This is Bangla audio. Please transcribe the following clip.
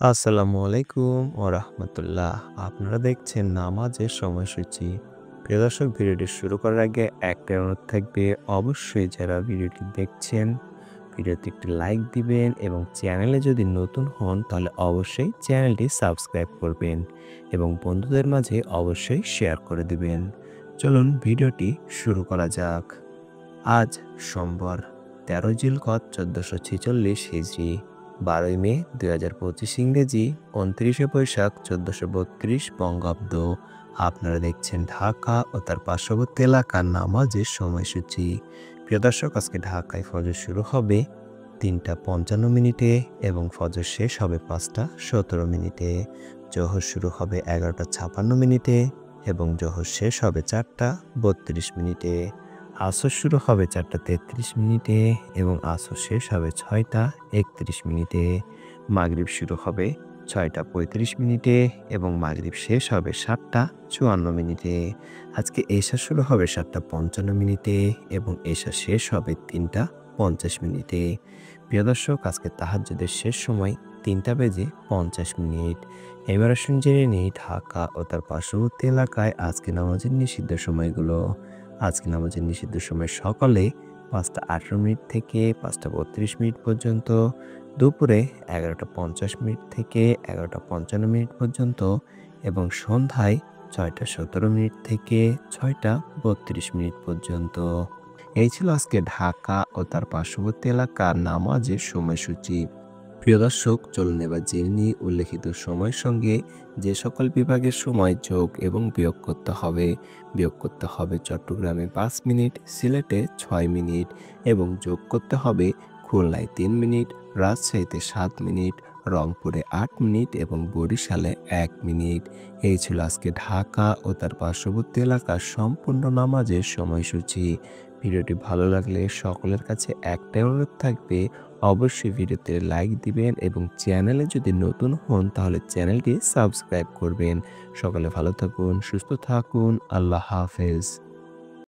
আসসালামু আলাইকুম ও রাহমাতুল্লাহ। আপনারা দেখছেন নামাজের সময়সূচি। প্রিয় দর্শক, ভিডিওটি শুরু করার আগে একটাই অনুরোধ থাকবে, অবশ্যই যারা ভিডিওটি দেখছেন ভিডিওতে একটি লাইক দিবেন এবং চ্যানেলে যদি নতুন হন তাহলে অবশ্যই চ্যানেলটি সাবস্ক্রাইব করবেন এবং বন্ধুদের মাঝে অবশ্যই শেয়ার করে দিবেন। চলুন ভিডিওটি শুরু করা যাক। আজ সোমবার ১৩ জিলকদ ১৪৪৬ হিজরি, ১২ই মে ২০২৫ ইংরেজি, ২৯শে বৈশাখ ১৪৩২ বঙ্গাব্দ। আপনারা দেখছেন ঢাকা ও তার পার্শ্ববর্তী এলাকার নামাজের সময়সূচি। প্রিয় দর্শক, আজকে ঢাকায় ফজর শুরু হবে ৩টা ৫৫ এবং ফজর শেষ হবে ৫টা ১৭। জোহর শুরু হবে ১১টা ৫৬ এবং জোহর শেষ হবে ৪টা ৩২। আসর শুরু হবে ৪টা ৩৩ এবং আসর শেষ হবে ৬টা ৩১। মাগরিব শুরু হবে ৬টা ৩৫ এবং মাগরিব শেষ হবে ৭টা ৫৪। আজকে এশা শুরু হবে ৭টা ৫৫ এবং এশা শেষ হবে ৩টা ৫০। প্রিয় দর্শক, আজকে তাহাজ্জুদের শেষ সময় ৩টা বেজে ৫০। এবার আসুন জেনে নিই ঢাকা ও তার পার্শ্ববর্তী এলাকায় আজকে নামাজের নিষিদ্ধ সময়গুলো। আজকে নামাজের নিষিদ্ধ সময় সকালে ৫টা ১৮ থেকে ৫টা ৩২ পর্যন্ত, দুপুরে ১১টা ৫০ থেকে ১১টা ৫৫ পর্যন্ত এবং সন্ধ্যায় ৬টা ১৭ থেকে ৬টা ৩২ পর্যন্ত। এই ছিল আজকে ঢাকা ও তার পার্শ্ববর্তী এলাকার নামাজের সময়সূচি। প্রিয় দর্শক, চলুন এবার জেনে নিই উল্লেখিত সময়ের সঙ্গে যে সকল বিভাগের সময় যোগ এবং বিয়োগ করতে হবে। বিয়োগ করতে হবে চট্টগ্রামে ৫ মিনিট, সিলেটে ৬ মিনিট এবং যোগ করতে হবে খুলনায় ৩ মিনিট, রাজশাহীতে ৭ মিনিট, রংপুরে ৮ মিনিট এবং বরিশালে ১ মিনিট। এই ছিল আজকে ঢাকা ও তার পার্শ্ববর্তী এলাকার সম্পূর্ণ নামাজের সময়সূচি। ভিডিওটি ভালো লাগলে সকলের কাছে একটাই অনুরোধ থাকবে, অবশ্যই ভিডিওতে লাইক দিবেন এবং চ্যানেলে যদি নতুন হন তাহলে চ্যানেলটি সাবস্ক্রাইব করবেন। সকলে ভালো থাকুন, সুস্থ থাকুন। আল্লাহ হাফেজ।